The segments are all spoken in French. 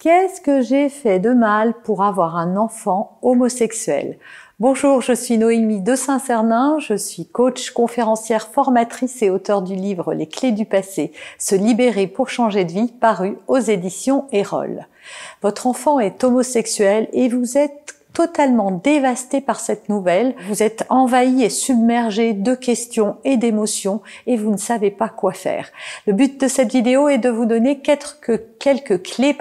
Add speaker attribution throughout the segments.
Speaker 1: Qu'est-ce que j'ai fait de mal pour avoir un enfant homosexuel? Bonjour, je suis Noémie de Saint-Cernin, je suis coach, conférencière, formatrice et auteure du livre Les clés du passé, se libérer pour changer de vie, paru aux éditions Erol. Votre enfant est homosexuel et vous êtes totalement dévasté par cette nouvelle. Vous êtes envahi et submergé de questions et d'émotions et vous ne savez pas quoi faire. Le but de cette vidéo est de vous donner quelques clés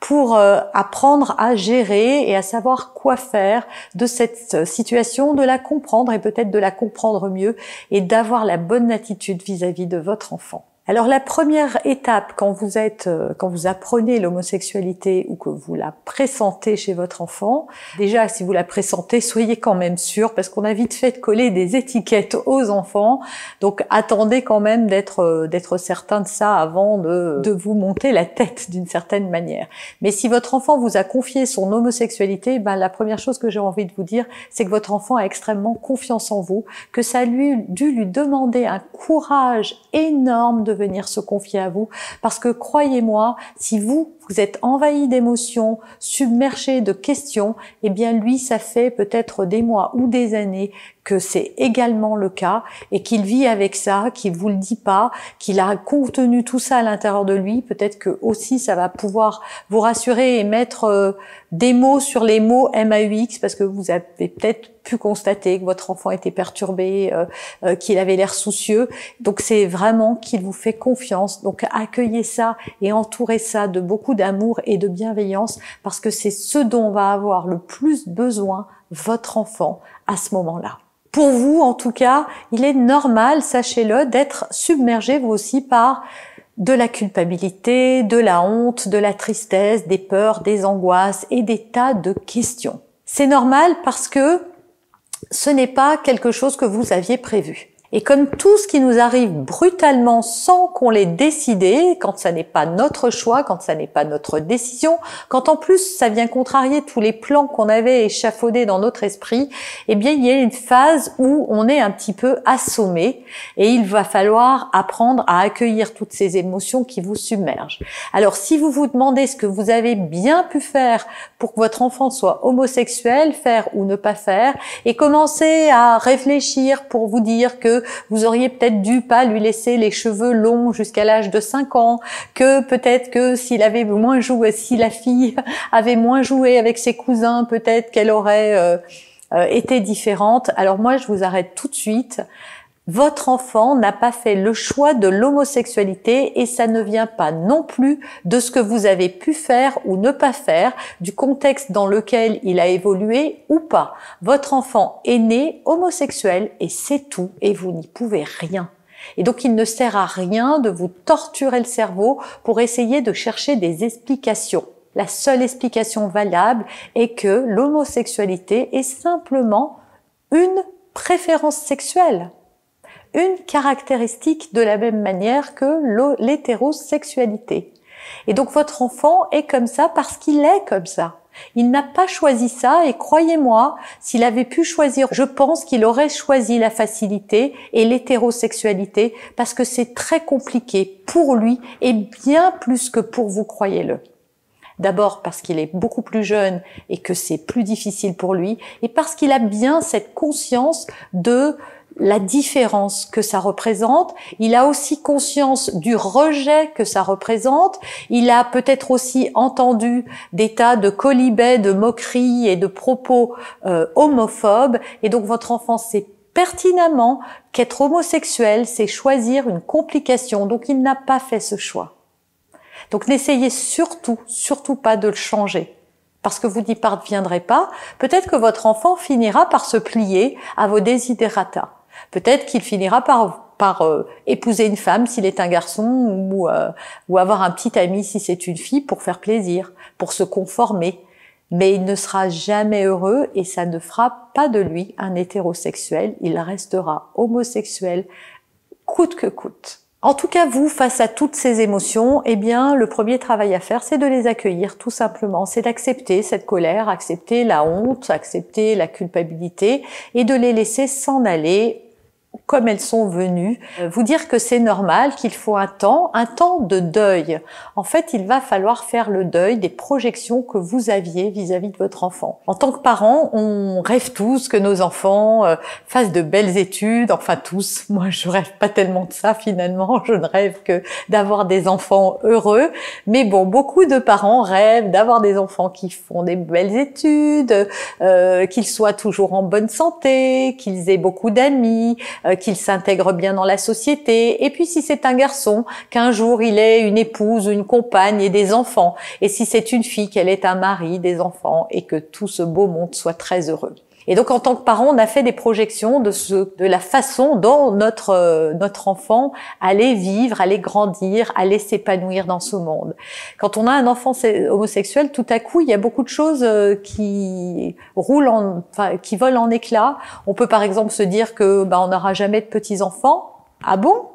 Speaker 1: pour apprendre à gérer et à savoir quoi faire de cette situation, de la comprendre et peut-être de la comprendre mieux et d'avoir la bonne attitude vis-à-vis de votre enfant. Alors la première étape quand vous apprenez l'homosexualité ou que vous la pressentez chez votre enfant, déjà si vous la pressentez, soyez quand même sûr parce qu'on a vite fait de coller des étiquettes aux enfants, donc attendez quand même d'être certain de ça avant de vous monter la tête d'une certaine manière. Mais si votre enfant vous a confié son homosexualité, la première chose que j'ai envie de vous dire, c'est que votre enfant a extrêmement confiance en vous, que ça a dû lui demander un courage énorme de venir se confier à vous, parce que croyez-moi, si vous êtes envahi d'émotions, submergé de questions, eh bien lui, ça fait peut-être des mois ou des années que c'est également le cas et qu'il vit avec ça, qu'il vous le dit pas, qu'il a contenu tout ça à l'intérieur de lui. Peut-être que aussi ça va pouvoir vous rassurer et mettre des mots sur les mots MAUX parce que vous avez peut-être pu constater que votre enfant était perturbé, qu'il avait l'air soucieux. Donc c'est vraiment qu'il vous fait confiance. Donc accueillez ça et entourez ça de beaucoup d'amour et de bienveillance parce que c'est ce dont va avoir le plus besoin votre enfant à ce moment-là. Pour vous, en tout cas, il est normal, sachez-le, d'être submergé vous aussi par de la culpabilité, de la honte, de la tristesse, des peurs, des angoisses et des tas de questions. C'est normal parce que ce n'est pas quelque chose que vous aviez prévu. Et comme tout ce qui nous arrive brutalement sans qu'on l'ait décidé, quand ça n'est pas notre choix, quand ça n'est pas notre décision, quand en plus ça vient contrarier tous les plans qu'on avait échafaudés dans notre esprit, eh bien il y a une phase où on est un petit peu assommé et il va falloir apprendre à accueillir toutes ces émotions qui vous submergent. Alors si vous vous demandez ce que vous avez bien pu faire pour que votre enfant soit homosexuel, faire ou ne pas faire, et commencer à réfléchir pour vous dire que vous auriez peut-être dû pas lui laisser les cheveux longs jusqu'à l'âge de 5 ans, que peut-être que si la fille avait moins joué avec ses cousins, peut-être qu'elle aurait été différente. Alors moi, je vous arrête tout de suite. Votre enfant n'a pas fait le choix de l'homosexualité et ça ne vient pas non plus de ce que vous avez pu faire ou ne pas faire, du contexte dans lequel il a évolué ou pas. Votre enfant est né homosexuel et c'est tout et vous n'y pouvez rien. Et donc il ne sert à rien de vous torturer le cerveau pour essayer de chercher des explications. La seule explication valable est que l'homosexualité est simplement une préférence sexuelle. Une caractéristique de la même manière que l'hétérosexualité. Et donc votre enfant est comme ça parce qu'il est comme ça. Il n'a pas choisi ça et croyez-moi, s'il avait pu choisir, je pense qu'il aurait choisi la facilité et l'hétérosexualité parce que c'est très compliqué pour lui et bien plus que pour vous, croyez-le. D'abord parce qu'il est beaucoup plus jeune et que c'est plus difficile pour lui et parce qu'il a bien cette conscience de la différence que ça représente, il a aussi conscience du rejet que ça représente, il a peut-être aussi entendu des tas de quolibets, de moqueries et de propos homophobes, et donc votre enfant sait pertinemment qu'être homosexuel, c'est choisir une complication, donc il n'a pas fait ce choix. Donc n'essayez surtout pas de le changer. Parce que vous n'y parviendrez pas, peut-être que votre enfant finira par se plier à vos desiderata. Peut-être qu'il finira par épouser une femme s'il est un garçon ou avoir un petit ami si c'est une fille pour faire plaisir, pour se conformer. Mais il ne sera jamais heureux et ça ne fera pas de lui un hétérosexuel. Il restera homosexuel coûte que coûte. En tout cas, vous, face à toutes ces émotions, eh bien, le premier travail à faire, c'est de les accueillir, tout simplement. C'est d'accepter cette colère, accepter la honte, accepter la culpabilité et de les laisser s'en aller comme elles sont venues, vous dire que c'est normal, qu'il faut un temps de deuil. En fait, il va falloir faire le deuil des projections que vous aviez vis-à-vis de votre enfant. En tant que parents, on rêve tous que nos enfants fassent de belles études, enfin tous. Moi, je rêve pas tellement de ça finalement, je ne rêve que d'avoir des enfants heureux. Mais bon, beaucoup de parents rêvent d'avoir des enfants qui font des belles études, qu'ils soient toujours en bonne santé, qu'ils aient beaucoup d'amis, qu'il s'intègre bien dans la société, et puis si c'est un garçon, qu'un jour il ait une épouse ou une compagne et des enfants, et si c'est une fille, qu'elle ait un mari, des enfants, et que tout ce beau monde soit très heureux. Et donc en tant que parent, on a fait des projections de la façon dont notre enfant allait vivre, allait grandir, allait s'épanouir dans ce monde. Quand on a un enfant homosexuel, tout à coup, il y a beaucoup de choses qui qui volent en éclats. On peut par exemple se dire que on n'aura jamais de petits-enfants. Ah bon?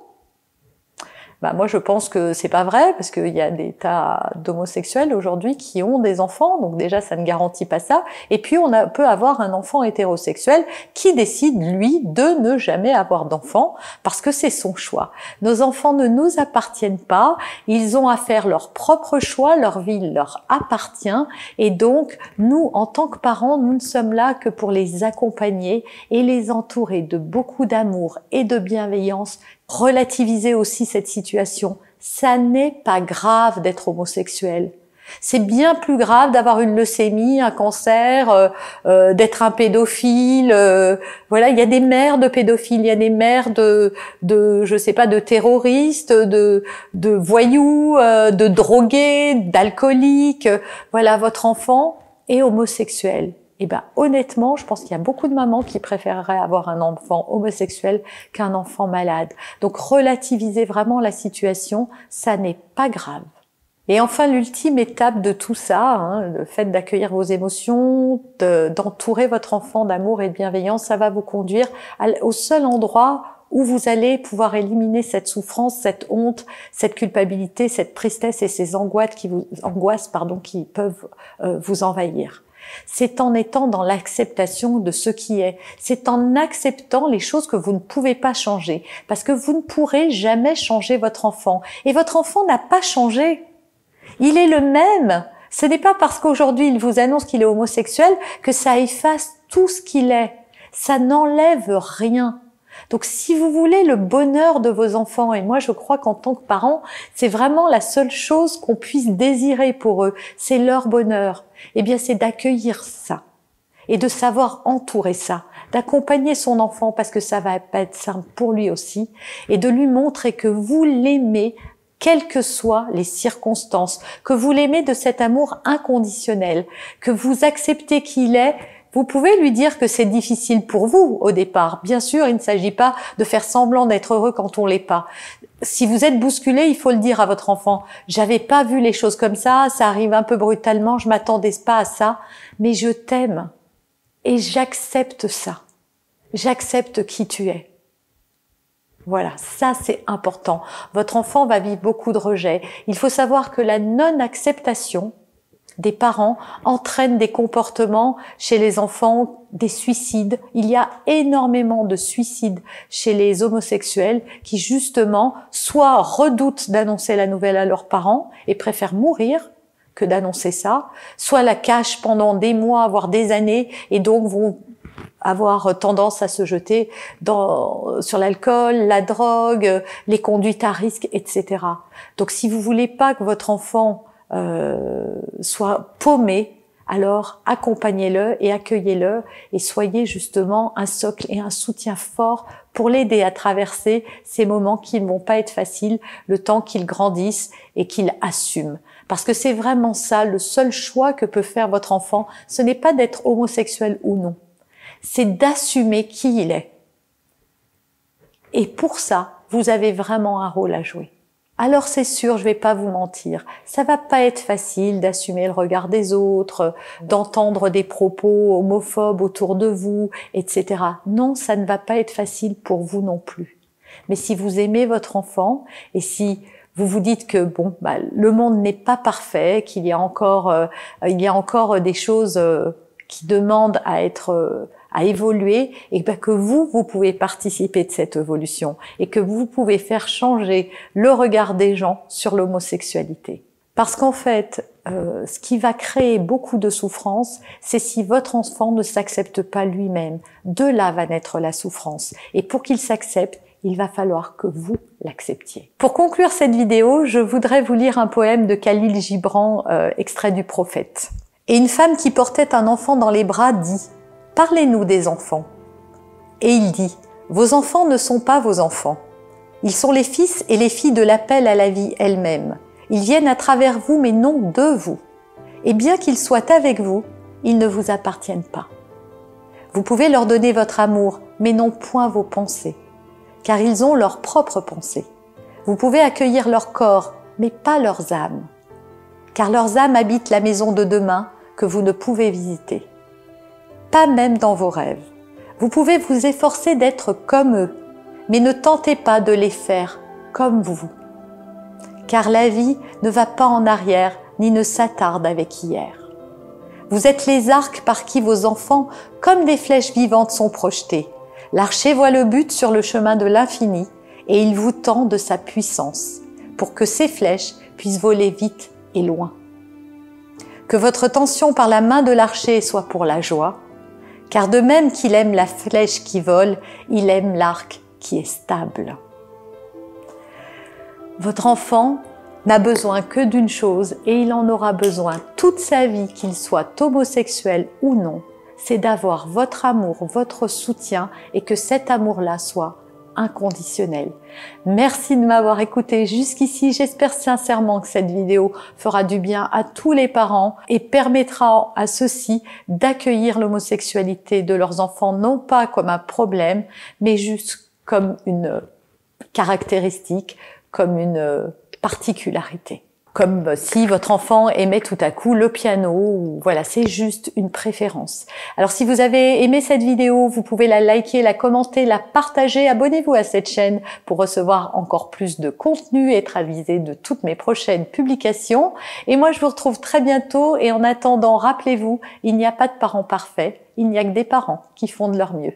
Speaker 1: Moi, je pense que c'est pas vrai, parce qu'il y a des tas d'homosexuels aujourd'hui qui ont des enfants, donc déjà, ça ne garantit pas ça. Et puis, peut avoir un enfant hétérosexuel qui décide, lui, de ne jamais avoir d'enfant, parce que c'est son choix. Nos enfants ne nous appartiennent pas, ils ont à faire leur propre choix, leur vie leur appartient, et donc, nous, en tant que parents, nous ne sommes là que pour les accompagner et les entourer de beaucoup d'amour et de bienveillance. Relativiser aussi cette situation. Ça n'est pas grave d'être homosexuel. C'est bien plus grave d'avoir une leucémie, un cancer, d'être un pédophile. Voilà, il y a des mères de pédophiles, il y a des mères je sais pas, de terroristes, de voyous, de drogués, d'alcooliques. Voilà, votre enfant est homosexuel. Honnêtement, je pense qu'il y a beaucoup de mamans qui préféreraient avoir un enfant homosexuel qu'un enfant malade. Donc, relativiser vraiment la situation, ça n'est pas grave. Et enfin, l'ultime étape de tout ça, le fait d'accueillir vos émotions, d'entourer votre enfant d'amour et de bienveillance, ça va vous conduire au seul endroit où vous allez pouvoir éliminer cette souffrance, cette honte, cette culpabilité, cette tristesse et ces angoisses qui peuvent vous envahir. C'est en étant dans l'acceptation de ce qui est. C'est en acceptant les choses que vous ne pouvez pas changer. Parce que vous ne pourrez jamais changer votre enfant. Et votre enfant n'a pas changé. Il est le même. Ce n'est pas parce qu'aujourd'hui il vous annonce qu'il est homosexuel que ça efface tout ce qu'il est. Ça n'enlève rien. Donc si vous voulez le bonheur de vos enfants, et moi je crois qu'en tant que parent, c'est vraiment la seule chose qu'on puisse désirer pour eux, c'est leur bonheur, eh bien c'est d'accueillir ça et de savoir entourer ça, d'accompagner son enfant parce que ça va pas être simple pour lui aussi, et de lui montrer que vous l'aimez quelles que soient les circonstances, que vous l'aimez de cet amour inconditionnel, que vous acceptez qu'il est. Vous pouvez lui dire que c'est difficile pour vous au départ. Bien sûr, il ne s'agit pas de faire semblant d'être heureux quand on l'est pas. Si vous êtes bousculé, il faut le dire à votre enfant. J'avais pas vu les choses comme ça arrive un peu brutalement, je m'attendais pas à ça, mais je t'aime et j'accepte ça. J'accepte qui tu es. Voilà, ça c'est important. Votre enfant va vivre beaucoup de rejet. Il faut savoir que la non-acceptation des parents entraîne des comportements chez les enfants, des suicides. Il y a énormément de suicides chez les homosexuels qui justement soit redoutent d'annoncer la nouvelle à leurs parents et préfèrent mourir que d'annoncer ça, soit la cachent pendant des mois, voire des années, et donc vont avoir tendance à se jeter sur l'alcool, la drogue, les conduites à risque, etc. Donc si vous voulez pas que votre enfant soit paumé, alors accompagnez-le et accueillez-le et soyez justement un socle et un soutien fort pour l'aider à traverser ces moments qui ne vont pas être faciles, le temps qu'il grandisse et qu'il assume. Parce que c'est vraiment ça, le seul choix que peut faire votre enfant, ce n'est pas d'être homosexuel ou non, c'est d'assumer qui il est. Et pour ça, vous avez vraiment un rôle à jouer. Alors c'est sûr, je vais pas vous mentir, ça va pas être facile d'assumer le regard des autres, d'entendre des propos homophobes autour de vous, etc. Non, ça ne va pas être facile pour vous non plus. Mais si vous aimez votre enfant et si vous vous dites que le monde n'est pas parfait, qu'il y a encore des choses qui demandent à être à évoluer et que vous pouvez participer de cette évolution et que vous pouvez faire changer le regard des gens sur l'homosexualité. Parce qu'en fait, ce qui va créer beaucoup de souffrance, c'est si votre enfant ne s'accepte pas lui-même. De là va naître la souffrance. Et pour qu'il s'accepte, il va falloir que vous l'acceptiez. Pour conclure cette vidéo, je voudrais vous lire un poème de Khalil Gibran, extrait du Prophète. Et une femme qui portait un enfant dans les bras dit « Parlez-nous des enfants ». Et il dit « Vos enfants ne sont pas vos enfants. Ils sont les fils et les filles de l'appel à la vie elle-même. Ils viennent à travers vous, mais non de vous. Et bien qu'ils soient avec vous, ils ne vous appartiennent pas. Vous pouvez leur donner votre amour, mais non point vos pensées, car ils ont leurs propres pensées. Vous pouvez accueillir leur corps, mais pas leurs âmes, car leurs âmes habitent la maison de demain que vous ne pouvez visiter. Pas même dans vos rêves. Vous pouvez vous efforcer d'être comme eux, mais ne tentez pas de les faire comme vous. Car la vie ne va pas en arrière, ni ne s'attarde avec hier. Vous êtes les arcs par qui vos enfants, comme des flèches vivantes, sont projetés. L'archer voit le but sur le chemin de l'infini, et il vous tend de sa puissance, pour que ces flèches puissent voler vite et loin. Que votre tension par la main de l'archer soit pour la joie, car de même qu'il aime la flèche qui vole, il aime l'arc qui est stable. Votre enfant n'a besoin que d'une chose, et il en aura besoin toute sa vie, qu'il soit homosexuel ou non, c'est d'avoir votre amour, votre soutien, et que cet amour-là soit inconditionnel. Merci de m'avoir écouté jusqu'ici. J'espère sincèrement que cette vidéo fera du bien à tous les parents et permettra à ceux-ci d'accueillir l'homosexualité de leurs enfants, non pas comme un problème, mais juste comme une caractéristique, comme une particularité. Comme si votre enfant aimait tout à coup le piano, ou voilà, c'est juste une préférence. Alors si vous avez aimé cette vidéo, vous pouvez la liker, la commenter, la partager, abonnez-vous à cette chaîne pour recevoir encore plus de contenu et être avisé de toutes mes prochaines publications. Et moi je vous retrouve très bientôt, et en attendant, rappelez-vous, il n'y a pas de parents parfaits, il n'y a que des parents qui font de leur mieux.